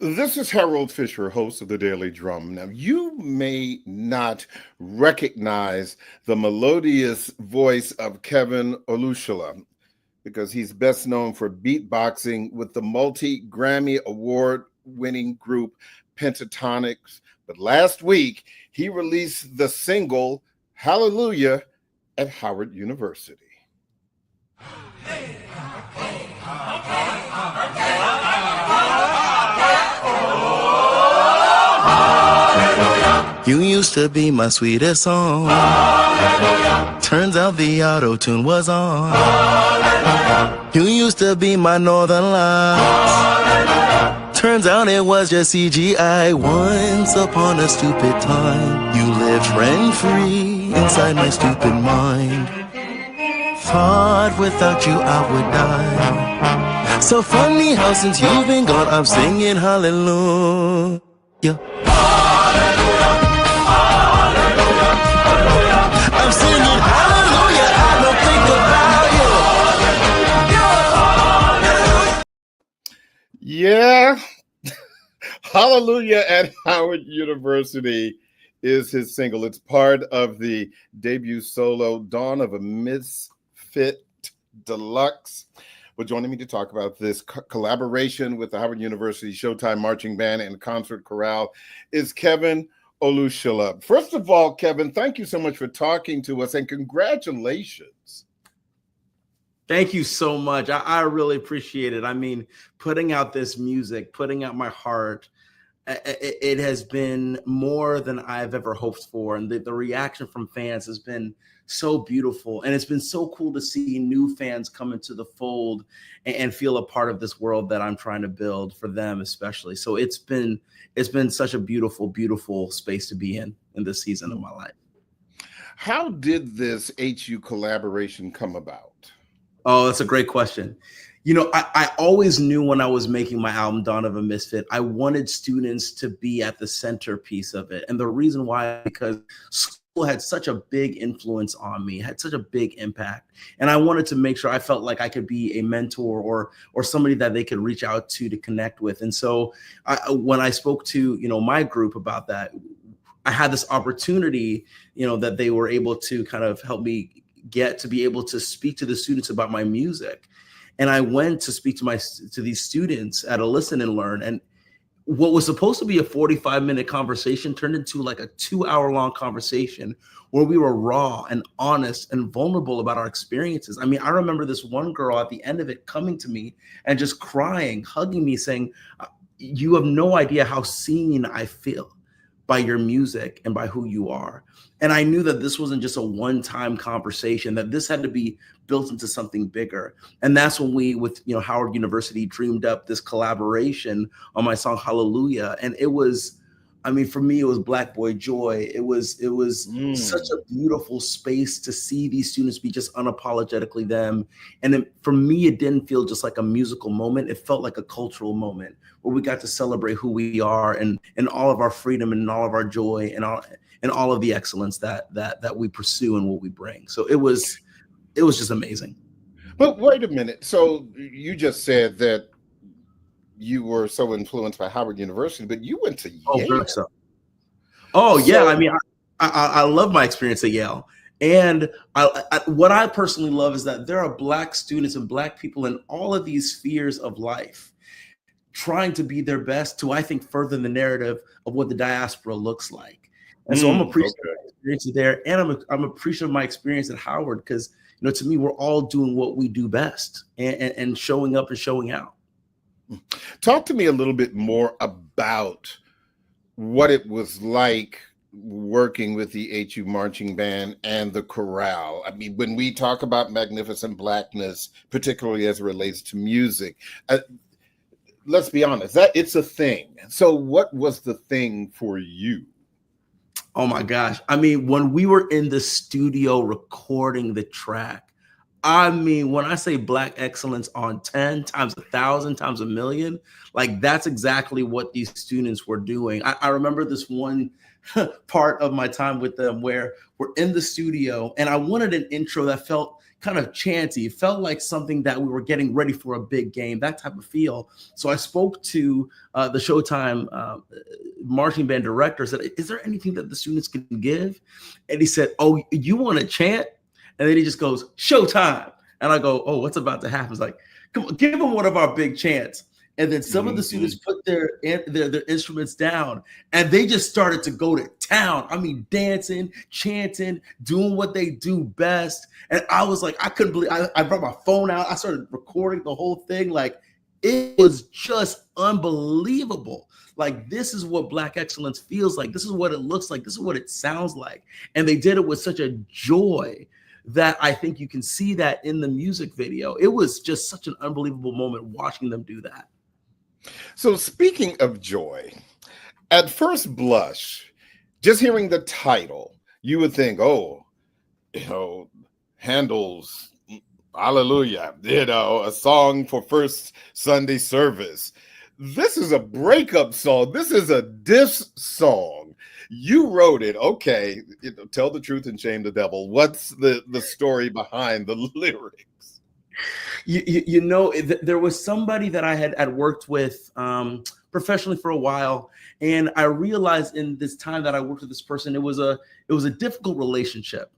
This is Harold Fisher, host of the Daily Drum. Now, you may not recognize the melodious voice of Kevin Olusola because he's best known for beatboxing with the multi-Grammy award-winning group Pentatonics. But last week, he released the single Hallelujah at Howard University. You used to be my sweetest song. Turns out the auto-tune was on. You used to be my northern lights. Turns out it was just CGI. Once upon a stupid time, you lived rent-free inside my stupid mind. Thought without you I would die. So funny how since you've been gone, I'm singing hallelujah. I'm singing hallelujah, I don't think about you. Yeah. Hallelujah at Howard University is his single. It's part of the debut solo Dawn of a Misfit Deluxe. Well, joining me to talk about this collaboration with the Howard University Showtime Marching Band and Concert Chorale is Kevin Olusola. First of all, Kevin, thank you so much for talking to us and congratulations. Thank you so much. I really appreciate it. I mean, putting out this music, putting out my heart, it has been more than I've ever hoped for. And the reaction from fans has been so beautiful. And it's been so cool to see new fans come into the fold and feel a part of this world that I'm trying to build for them, especially. So it's been such a beautiful, beautiful space to be in this season of my life. How did this HU collaboration come about? Oh, that's a great question. You know, I always knew when I was making my album, Dawn of a Misfit, I wanted students to be at the centerpiece of it. And the reason why, because school had such a big influence on me, had such a big impact. And I wanted to make sure I felt like I could be a mentor or somebody that they could reach out to connect with. And so when I spoke to, my group about that, I had this opportunity, that they were able to kind of help me get to be able to speak to the students about my music. And I went to speak to these students at a listen and learn. And what was supposed to be a 45-minute conversation turned into like a 2-hour-long conversation where we were raw and honest and vulnerable about our experiences. I mean, I remember this one girl at the end of it coming to me and just crying, hugging me, saying, "You have no idea how seen I feel by your music and by who you are." And I knew that this wasn't just a one-time conversation, that this had to be built into something bigger. And that's when we, with Howard University, dreamed up this collaboration on my song Hallelujah. And it was, I mean, for me, it was Black Boy Joy. It was such a beautiful space to see these students be just unapologetically them. And for me, it didn't feel just like a musical moment. It felt like a cultural moment where we got to celebrate who we are and all of our freedom and all of our joy and all of the excellence that we pursue and what we bring. So it was just amazing. But wait a minute. So you just said that you were so influenced by Howard University, but you went to Yale. Yeah. I mean, I love my experience at Yale. And what I personally love is that there are Black students and Black people in all of these spheres of life trying to be their best to, I think, further the narrative of what the diaspora looks like. And so I'm appreciative of my experience there. And I'm appreciative of my experience at Howard because, to me, we're all doing what we do best and showing up and showing out. Talk to me a little bit more about what it was like working with the HU Marching Band and the chorale. I mean, when we talk about magnificent Blackness, particularly as it relates to music, let's be honest, that it's a thing. So what was the thing for you? Oh my gosh. I mean, when we were in the studio recording the track, I mean, when I say Black excellence on 10 times 1,000 times a million, like that's exactly what these students were doing. I remember this one part of my time with them where we're in the studio and I wanted an intro that felt kind of chanty. It felt like something that we were getting ready for a big game, that type of feel. So I spoke to the Showtime marching band director, said, is there anything that the students can give? And he said, oh, you want to chant? And then he just goes, Showtime. And I go, oh, what's about to happen? It's like, come on, give them one of our big chants. And then some of the students put their instruments down, and they just started to go to town. I mean, dancing, chanting, doing what they do best. And I was like, I couldn't believe. I brought my phone out. I started recording the whole thing. Like, it was just unbelievable. Like, this is what Black excellence feels like. This is what it looks like. This is what it sounds like. And they did it with such a joy that I think you can see that in the music video. It was just such an unbelievable moment watching them do that. So speaking of joy, at first blush, just hearing the title, you would think, oh, Handel's Hallelujah, a song for first Sunday service. This is a breakup song. This is a diss song. You wrote it. Okay, tell the truth and shame the devil. What's the story behind the lyrics? There was somebody that I had worked with professionally for a while, and I realized in this time that I worked with this person, it was a difficult relationship.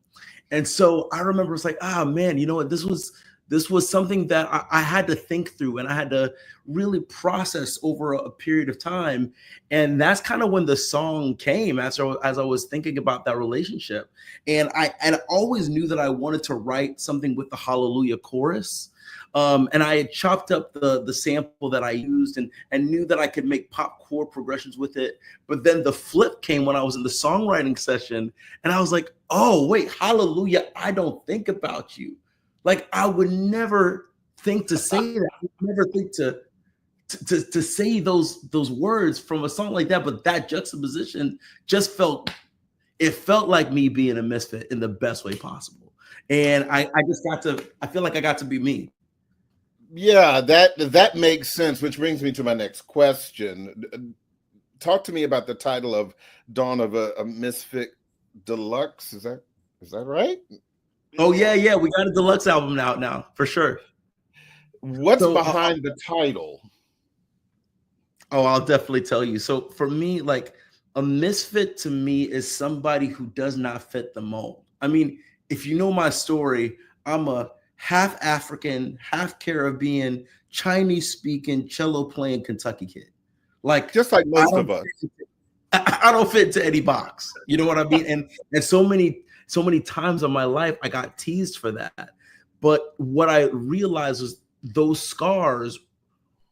And so I remember it's like, man, you know what, this was something that I had to think through, and I had to really process over a period of time. And that's kind of when the song came as I was thinking about that relationship. And I always knew that I wanted to write something with the Hallelujah chorus. And I had chopped up the sample that I used and knew that I could make pop chord progressions with it. But then the flip came when I was in the songwriting session, and I was like, oh, wait, Hallelujah, I don't think about you. Like, I would never think to say that. I would never think to say those words from a song like that. But that juxtaposition just felt like me being a misfit in the best way possible. And I feel like I got to be me. Yeah, that makes sense, which brings me to my next question. Talk to me about the title of Dawn of a Misfit Deluxe. Is that right? Oh, yeah. We got a deluxe album out now, for sure. What's behind the title? Oh, I'll definitely tell you. So for me, like, a misfit to me is somebody who does not fit the mold. I mean, if you know my story, I'm a half African, half Caribbean, Chinese speaking, cello playing Kentucky kid. Like, just like most of us. I don't fit into any box. You know what I mean? And so many times in my life, I got teased for that. But what I realized was those scars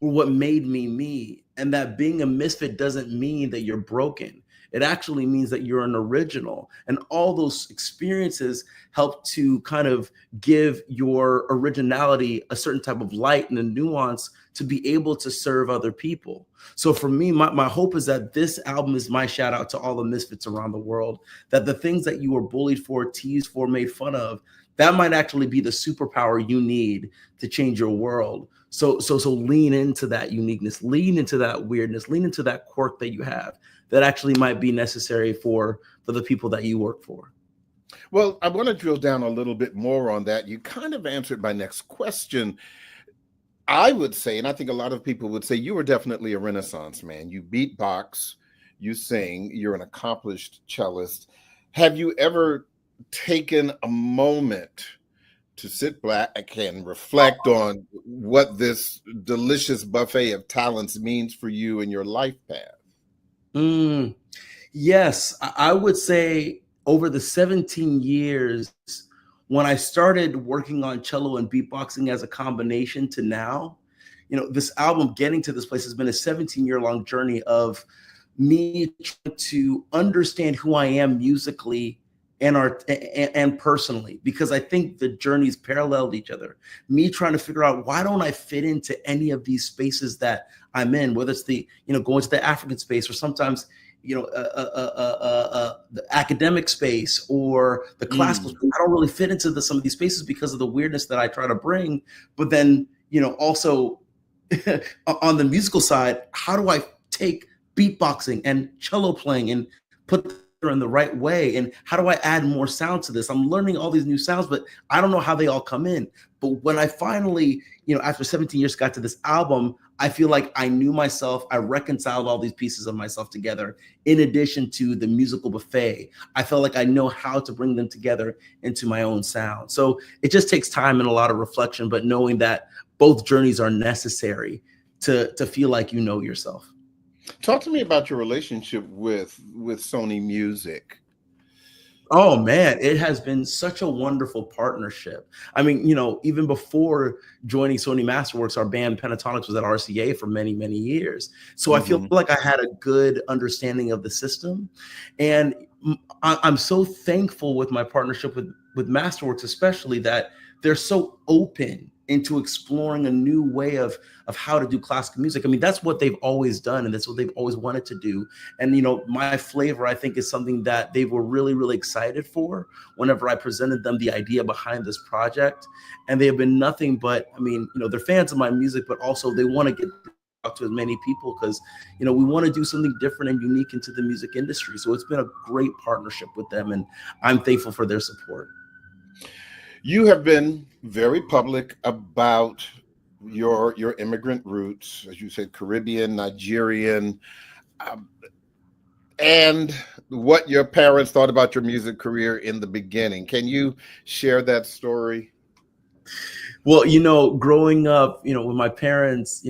were what made me me. And that being a misfit doesn't mean that you're broken. It actually means that you're an original. And all those experiences help to kind of give your originality a certain type of light and a nuance to be able to serve other people. So for me, my hope is that this album is my shout out to all the misfits around the world, that the things that you were bullied for, teased for, made fun of, that might actually be the superpower you need to change your world. So lean into that uniqueness, lean into that weirdness, lean into that quirk that you have that actually might be necessary for the people that you work for. Well, I want to drill down a little bit more on that. You kind of answered my next question. I would say, and I think a lot of people would say, you were definitely a Renaissance man. You beatbox, you sing, you're an accomplished cellist. Have you ever taken a moment to sit back and reflect on what this delicious buffet of talents means for you in your life path? Yes, I would say over the 17 years, when I started working on cello and beatboxing as a combination to now, this album getting to this place has been a 17-year-long journey of me trying to understand who I am musically and personally, because I think the journeys paralleled each other. Me trying to figure out, why don't I fit into any of these spaces that I'm in, whether it's the, going to the African space, or sometimes, the academic space or the classical space. I don't really fit into some of these spaces because of the weirdness that I try to bring. But then, also on the musical side, how do I take beatboxing and cello playing and put in the right way, and how do I add more sound to this? I'm learning all these new sounds, but I don't know how they all come in. But when I finally, after 17 years got to this album, I feel like I knew myself. I reconciled all these pieces of myself together. In addition to the musical buffet, I felt like I know how to bring them together into my own sound. So it just takes time and a lot of reflection, but knowing that both journeys are necessary to feel like you know yourself. Talk to me about your relationship with Sony Music. Oh man, it has been such a wonderful partnership. I mean, even before joining Sony Masterworks, our band Pentatonics was at RCA for many, many years. So I feel like I had a good understanding of the system. And I'm so thankful with my partnership with Masterworks, especially that they're so open into exploring a new way of how to do classical music. I mean, that's what they've always done, and that's what they've always wanted to do. And my flavor, I think, is something that they were really, really excited for whenever I presented them the idea behind this project. And they have been nothing but, they're fans of my music, but also they want to get out to as many people because, we want to do something different and unique into the music industry. So it's been a great partnership with them, and I'm thankful for their support. You have been very public about your immigrant roots, as you said, Caribbean, Nigerian, and what your parents thought about your music career in the beginning. Can you share that story? Well, growing up, with my parents,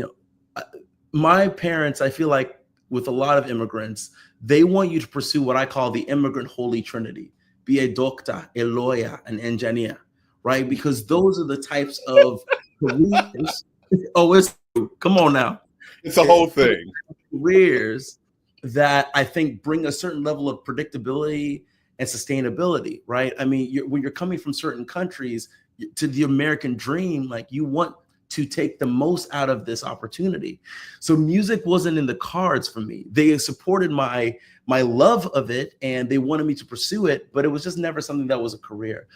I feel like with a lot of immigrants, they want you to pursue what I call the immigrant holy trinity: be a doctor, a lawyer, an engineer. Right? Because those are the types of careers. Come on now. It's a whole thing. Careers that I think bring a certain level of predictability and sustainability, right? I mean, when you're coming from certain countries to the American dream, like you want to take the most out of this opportunity. So music wasn't in the cards for me. They supported my love of it and they wanted me to pursue it, but it was just never something that was a career.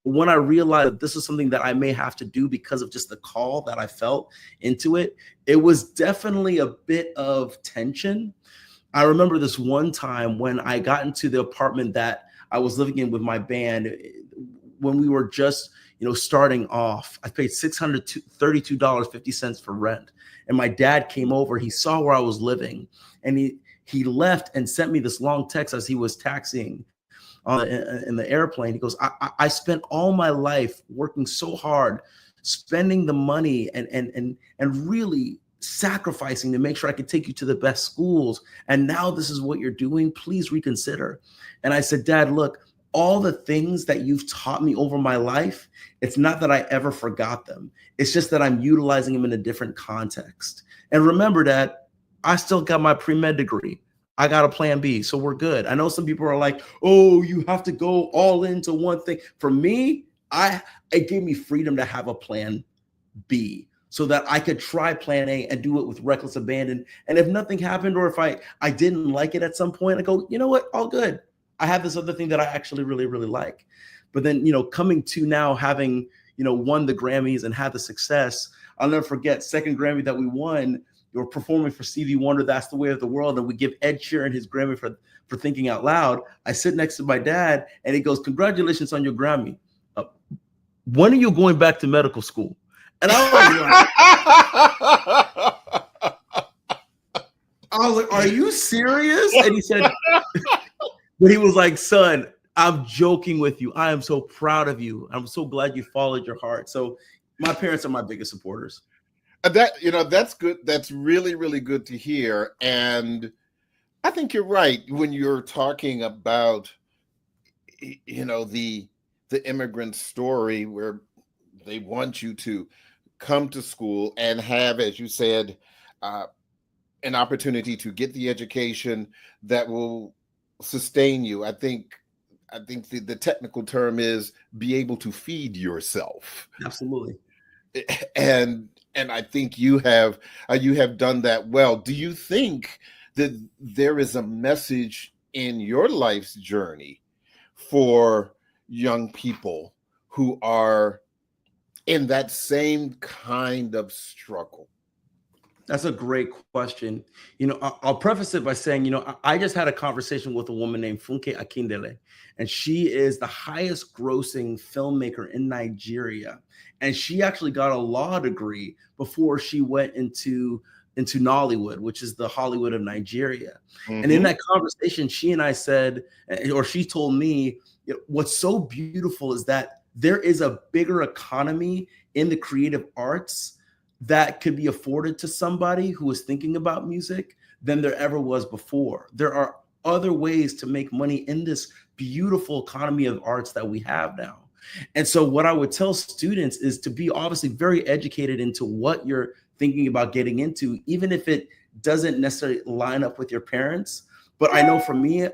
When I realized this is something that I may have to do because of just the call that I felt into it, it was definitely a bit of tension. I remember this one time when I got into the apartment that I was living in with my band, when we were just starting off. I paid $632.50 for rent. And my dad came over, he saw where I was living, and he left and sent me this long text as he was taxiing in the airplane. He goes, I spent all my life working so hard, spending the money and really sacrificing to make sure I could take you to the best schools. And now this is what you're doing. Please reconsider. And I said, Dad, look, all the things that you've taught me over my life, it's not that I ever forgot them. It's just that I'm utilizing them in a different context. And remember that I still got my pre-med degree. I got a plan B, so we're good. I know some people are like, oh, you have to go all into one thing. For me, it gave me freedom to have a plan B so that I could try plan A and do it with reckless abandon. And if nothing happened, or if I didn't like it at some point, I go, you know what, all good. I have this other thing that I actually really, really like. But then, coming to now having, won the Grammys and had the success, I'll never forget, second Grammy that we won, we were performing for Stevie Wonder, That's the Way of the World, and we give Ed Sheeran his Grammy for Thinking Out Loud. I sit next to my dad, and he goes, congratulations on your Grammy. When are you going back to medical school? And I was like, are you serious? And he said, but he was like, son, I'm joking with you. I am so proud of you. I'm so glad you followed your heart. So my parents are my biggest supporters. That's good. That's really, really good to hear. And I think you're right when you're talking about, the immigrant story where they want you to come to school and have, as you said, an opportunity to get the education that will sustain you. I think the technical term is be able to feed yourself. Absolutely. And I think you have done that well. Do you think that there is a message in your life's journey for young people who are in that same kind of struggle? That's a great question. I'll preface it by saying, I just had a conversation with a woman named Funke Akindele, and she is the highest grossing filmmaker in Nigeria. And she actually got a law degree before she went into Nollywood, which is the Hollywood of Nigeria. Mm-hmm. And in that conversation, she and I said, or she told me, what's so beautiful is that there is a bigger economy in the creative arts that could be afforded to somebody who is thinking about music than there ever was before. There are other ways to make money in this beautiful economy of arts that we have now. And so what I would tell students is to be obviously very educated into what you're thinking about getting into, even if it doesn't necessarily line up with your parents. But I know for me,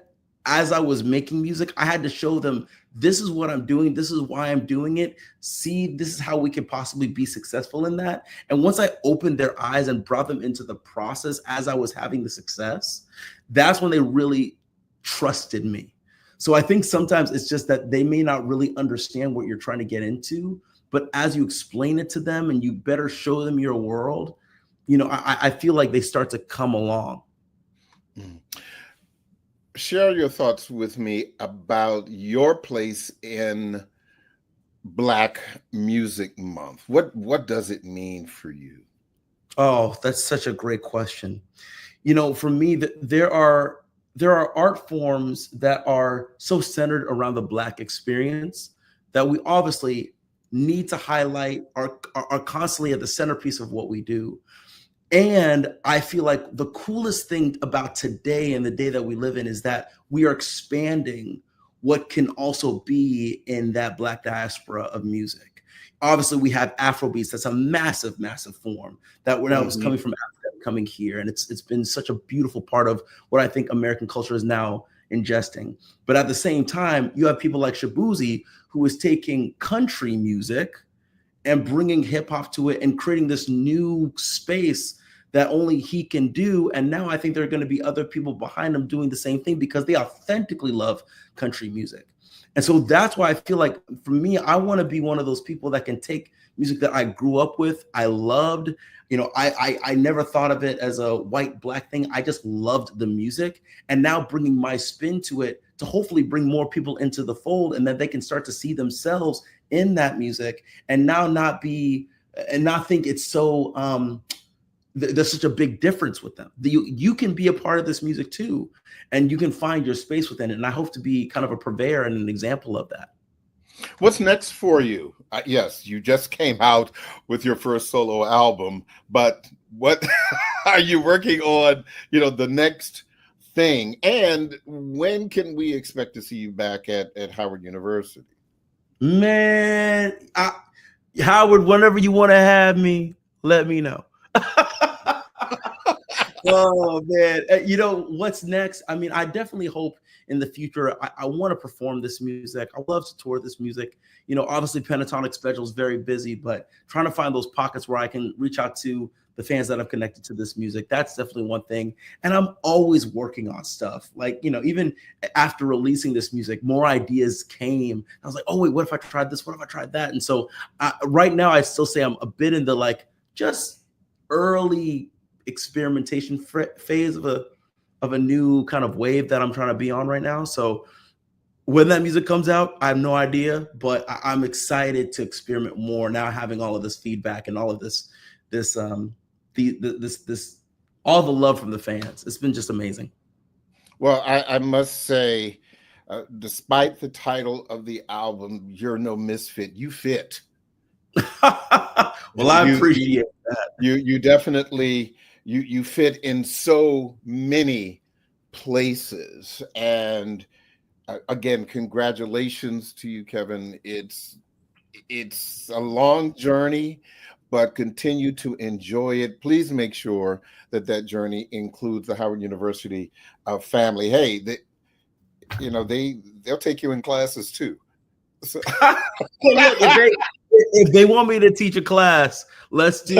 as I was making music, I had to show them, this is what I'm doing. This is why I'm doing it. See, this is how we can possibly be successful in that. And once I opened their eyes and brought them into the process as I was having the success, that's when they really trusted me. So I think sometimes it's just that they may not really understand what you're trying to get into, but as you explain it to them and you better show them your world, I feel like they start to come along. Mm. Share your thoughts with me about your place in Black Music Month. What does it mean for you? Oh, that's such a great question. For me, there are art forms that are so centered around the Black experience that we obviously need to highlight, are constantly at the centerpiece of what we do. And I feel like the coolest thing about today and the day that we live in is that we are expanding what can also be in that Black diaspora of music. Obviously, we have Afrobeats. That's a massive, massive form that we're now coming from Africa, coming here. And it's been such a beautiful part of what I think American culture is now ingesting. But at the same time, you have people like Shabuzi, who is taking country music and bringing hip hop to it and creating this new space that only he can do. And now I think there are going to be other people behind him doing the same thing because they authentically love country music. And so that's why I feel like for me, I want to be one of those people that can take music that I grew up with, I loved. I never thought of it as a white Black thing. I just loved the music, and now bringing my spin to it to hopefully bring more people into the fold, and that they can start to see themselves in that music and now not think it's so there's such a big difference with them. You can be a part of this music too, and you can find your space within it. And I hope to be kind of a purveyor and an example of that. What's next for you? Yes, you just came out with your first solo album, but what are you working on, the next thing? And when can we expect to see you back at Howard University? Man, Howard, whenever you want to have me, let me know. Oh, man. What's next? I mean, I definitely hope in the future, I want to perform this music. I love to tour this music. Obviously Pentatonic schedule is very busy, but trying to find those pockets where I can reach out to the fans that have connected to this music. That's definitely one thing. And I'm always working on stuff. Like, even after releasing this music, more ideas came. I was like, oh, wait, what if I tried this? What if I tried that? And so right now I still say I'm a bit in the just early experimentation phase of a new kind of wave that I'm trying to be on right now. So when that music comes out, I have no idea, but I'm excited to experiment more now, having all of this feedback and all of this all the love from the fans. It's been just amazing. Well, I must say, despite the title of the album, You're No Misfit, you fit. Well, I appreciate that. You definitely you fit in so many places. And again, congratulations to you, Kevin. It's a long journey, but continue to enjoy it. Please make sure that journey includes the Howard University family. Hey, they'll take you in classes too. So. If they want me to teach a class, let's do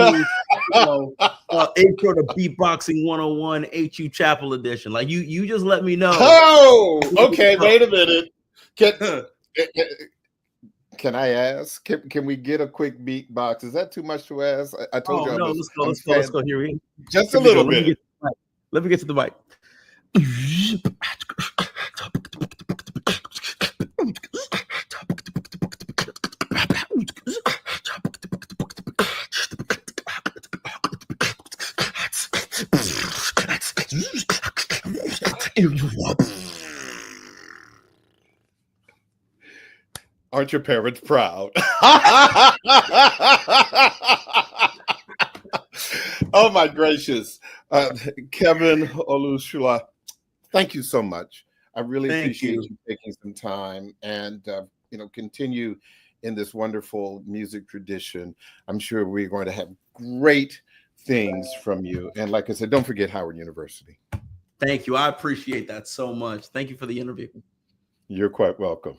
intro to beatboxing 101 HU Chapel edition. Like you just let me know. Oh, okay. Wait a minute. Can I ask? Can we get a quick beatbox? Is that too much to ask? I told Oh you no, let's go. Here we just a Here we go. little bit. Let me get to the mic. Aren't your parents proud? Oh my gracious. Kevin Olusola, thank you so much. I really appreciate you taking some time and continue in this wonderful music tradition. I'm sure we're going to have great things from you. And like I said, don't forget Howard University. Thank you. I appreciate that so much. Thank you for the interview. You're quite welcome.